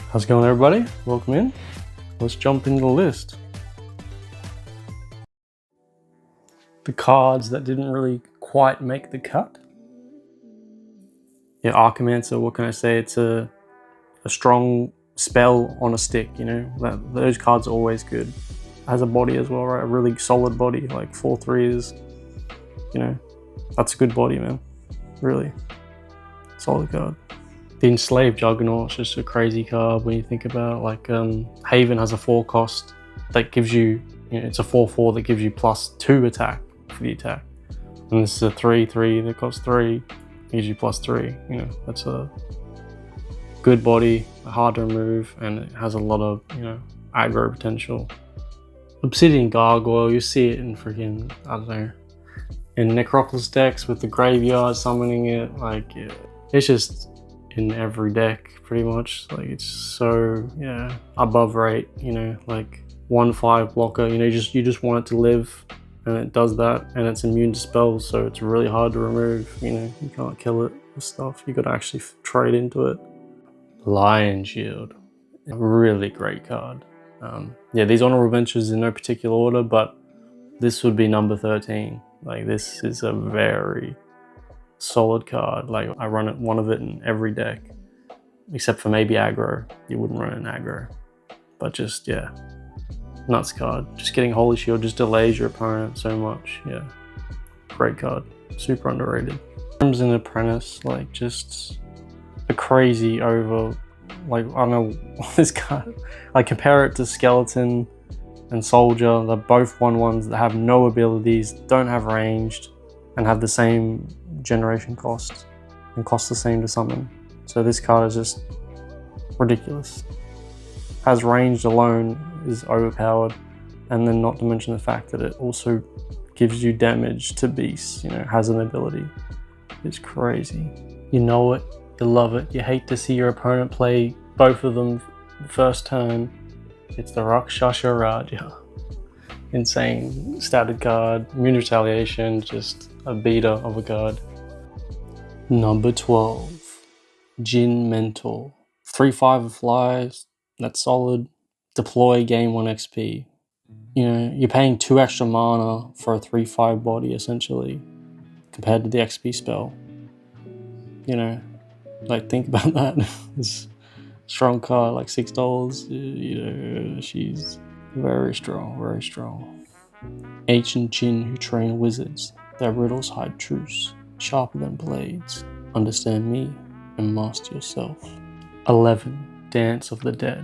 How's it going, everybody? Welcome in. Let's jump into the list. The cards that didn't really quite make the cut. Yeah, Archimancer, what can I say? It's a strong spell on a stick, you know? Those cards are always good. Has a body as well, right? A really solid body, like 4/3s, you know? That's a good body, man. Really. Solid card. The Enslaved Juggernaut's just a crazy card when you think about it. Like, Haven has a 4 cost that gives you, it's a 4/4 that gives you +2 attack for the attack. And this is a 3/3 that costs 3, gives you +3. You know, that's a good body, hard to remove, and it has a lot of, aggro potential. Obsidian Gargoyle, you see it in freaking, I don't know, in Necropolis decks with the graveyard summoning it. Like, it's just in every deck pretty much. Like, it's so, above rate, like 1/5 blocker, you just want it to live, and it does that, and it's immune to spells, so it's really hard to remove. You can't kill it with stuff, you gotta actually trade into it. Lion Shield, a really great card. These honorable mentions in no particular order, but this would be number 13. Like, this is a very solid card. Like, I run one of it in every deck, except for maybe aggro. You wouldn't run it in aggro, but just, nuts card. Just getting Holy Shield just delays your opponent so much. Yeah, great card, super underrated. Crimson Apprentice, like, just a crazy over, like, I don't know, this card, I compare it to Skeleton and Soldier. They're both 1/1s that have no abilities, don't have ranged, and have the same generation cost and cost the same to summon. So this card is just ridiculous. Has ranged alone is overpowered, and then not to mention the fact that it also gives you damage to beasts, has an ability. It's crazy. You know it, you love it, you hate to see your opponent play both of them first turn. It's the Rakshasa Raja. Insane statted card, immune retaliation, just a beater of a card. Number 12, Jin Mentor. 3/5 flies, that's solid. Deploy, gain 1 XP. You're paying 2 extra mana for a 3/5 body, essentially, compared to the XP spell. Like, think about that. It's a strong card, like $6. She's very strong, very strong. Ancient Jinn who train wizards. Their riddles hide truths, sharper than blades. Understand me and master yourself. 11, Dance of the Dead.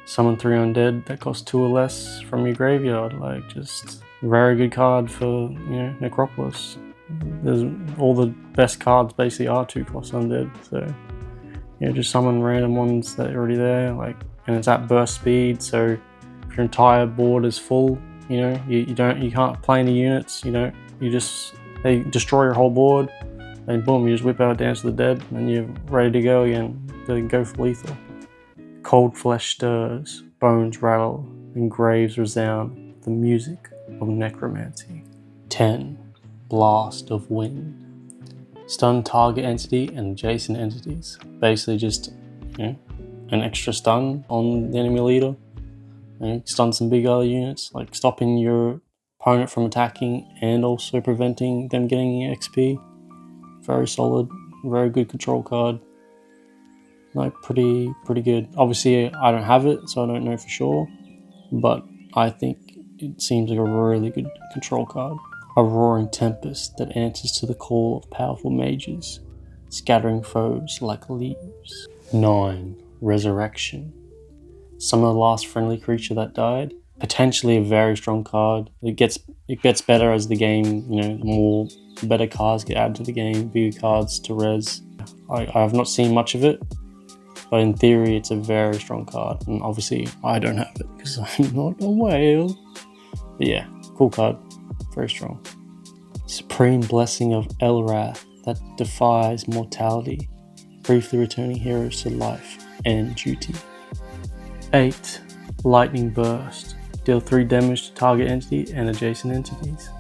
Summon 3 undead that cost 2 or less from your graveyard. Like, just very good card for, Necropolis. There's all the best cards basically are 2 cost undead, so just summon random ones that are already there, like, and it's at burst speed, so if your entire board is full, you can't play any units, they destroy your whole board, and boom, you just whip out Dance of the Dead, and you're ready to go again. They go for lethal. Cold flesh stirs, bones rattle, and graves resound with the music of necromancy. 10, Blast of Wind. Stun target entity and adjacent entities. Basically just, an extra stun on the enemy leader. Stun some big other units, like stopping your opponent from attacking and also preventing them getting XP. Very solid, very good control card. Like, pretty good. Obviously, I don't have it, so I don't know for sure, but I think it seems like a really good control card. A roaring tempest that answers to the call of powerful mages, scattering foes like leaves. 9, Resurrection. Summon the last friendly creature that died. Potentially a very strong card. It gets better as the game, the better cards get added to the game, bigger cards to res. I have not seen much of it, but in theory it's a very strong card, and obviously I don't have it because I'm not a whale. But yeah, cool card. Very strong. Supreme Blessing of Elrath that defies mortality, briefly returning heroes to life and duty. 8, Lightning Burst. Deal 3 damage to target entity and adjacent entities.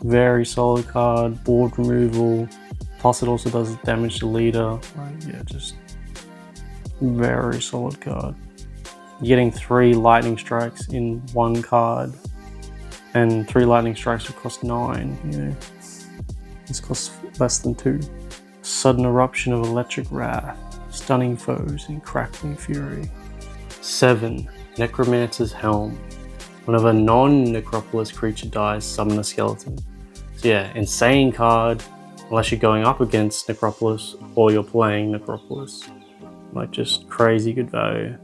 Very solid card, board removal, plus it also does damage to leader. Just Very solid card. You're getting 3 lightning strikes in 1 card, and 3 lightning strikes would cost 9, you know. This costs less than 2. Sudden eruption of electric wrath, stunning foes in crackling fury. 7. Necromancer's Helm. Whenever a non-Necropolis creature dies, summon a skeleton. So yeah, insane card, unless you're going up against Necropolis or you're playing Necropolis. Like, just crazy good value.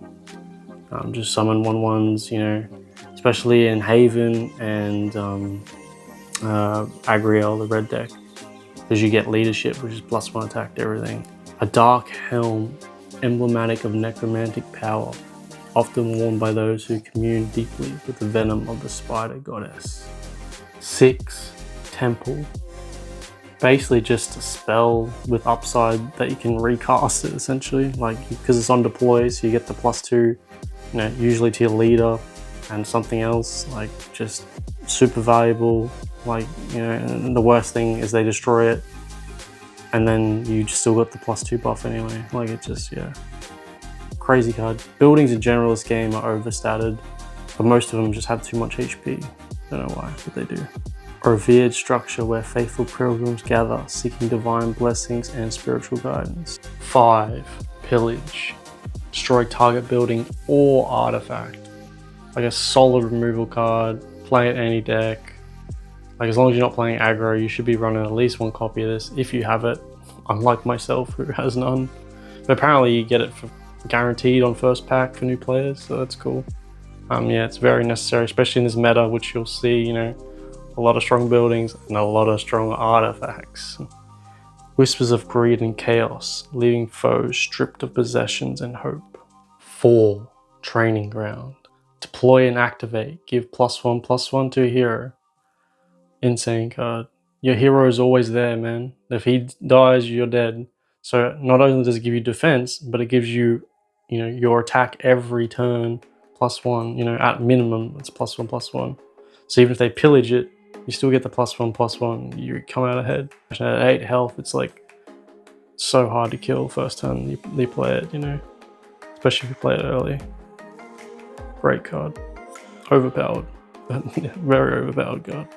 Just summon 1/1s, you know, especially in Haven and Agriel, the red deck, because you get leadership, which is +1 attack to everything. A dark helm, emblematic of necromantic power, often worn by those who commune deeply with the venom of the spider goddess. 6. Temple. Basically just a spell with upside that you can recast it, essentially, like, because it's on deploy, so you get the +2, you know, usually to your leader and something else, like, just super valuable. Like, you know, and the worst thing is they destroy it and then you still got the +2 buff anyway. Like, it just, yeah, crazy card. Buildings in general this game are overstated, but most of them just have too much HP. Don't know why, but they do. A revered structure where faithful pilgrims gather, seeking divine blessings and spiritual guidance. 5. Pillage. Destroy target building or artifact. Like a solid removal card, play it any deck. Like, as long as you're not playing aggro, you should be running at least 1 copy of this if you have it, unlike myself who has none. But apparently you get it for guaranteed on first pack for new players, so that's cool. Yeah, it's very necessary, especially in this meta, which you'll see, you know, a lot of strong buildings and a lot of strong artifacts. Whispers of greed and chaos, leaving foes stripped of possessions and hope. 4. Training ground. Deploy and activate, give +1/+1 to a hero. Insane card. Your hero is always there, man. If he dies, you're dead. So not only does it give you defense, but it gives you, you know, your attack every turn +1. You know, at minimum, it's +1/+1. So even if they pillage it, you still get the +1/+1. You come out ahead. At 8 health, it's like so hard to kill first turn you play it, you know, especially if you play it early. Great card. Overpowered. Very overpowered card.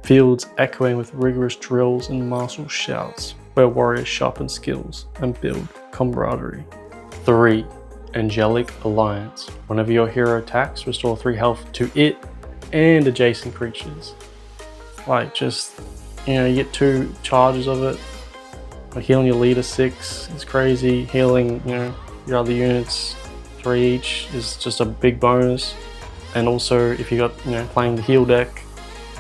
Fields echoing with rigorous drills and martial shouts, where warriors sharpen skills and build camaraderie. 3. Angelic Alliance. Whenever your hero attacks, restore 3 health to it and adjacent creatures. Like, just, you know, you get 2 charges of it. Like, healing your leader 6 is crazy. Healing, you know, your other units 3 each is just a big bonus. And also, if you got, you know, playing the heal deck,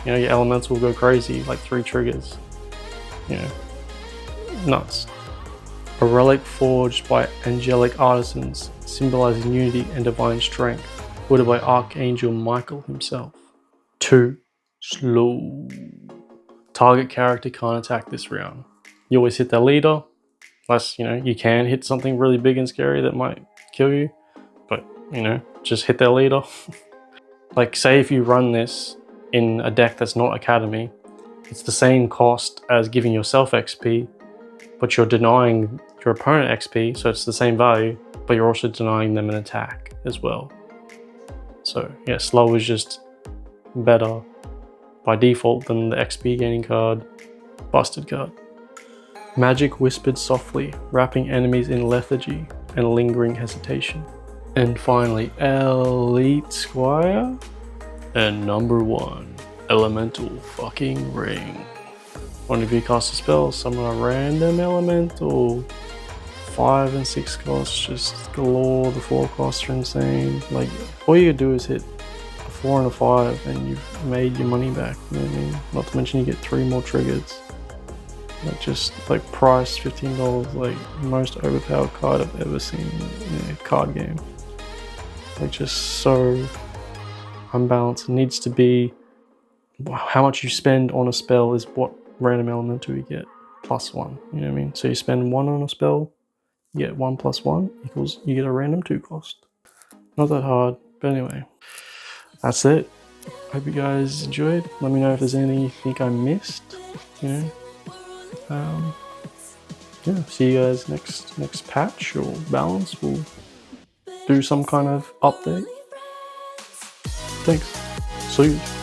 you know, your elements will go crazy, like 3 triggers. You know, nuts. A relic forged by angelic artisans, symbolizing unity and divine strength, wielded by Archangel Michael himself. 2. Slow. Target character can't attack this round. You always hit their leader, unless, you know, you can hit something really big and scary that might kill you, but, you know, just hit their leader. Like, say if you run this in a deck that's not Academy, it's the same cost as giving yourself XP, but you're denying your opponent XP, so it's the same value, but you're also denying them an attack as well. So yeah, slow is just better by default than the XP gaining card. Busted card. Magic whispered softly, wrapping enemies in lethargy and lingering hesitation. And finally, Elite Squire. And number 1, Elemental fucking Ring. Whenever you cast a spell, summon a random elemental. 5 and 6 costs, just galore. The 4 costs are insane. Like, all you do is hit a 4 and a 5 and you've made your money back, you know what I mean? Not to mention you get 3 more triggers. Like, just like price $15, like most overpowered card I've ever seen in a card game. Like, just so unbalanced. It needs to be how much you spend on a spell is what random elemental you get, +1, you know what I mean? So you spend 1 on a spell, you get 1 + 1 equals you get a random 2 cost. Not that hard, but anyway, that's it. Hope you guys enjoyed. Let me know if there's anything I missed, you know. yeah, see you guys next patch or balance. We'll do some kind of update. Thanks. See you.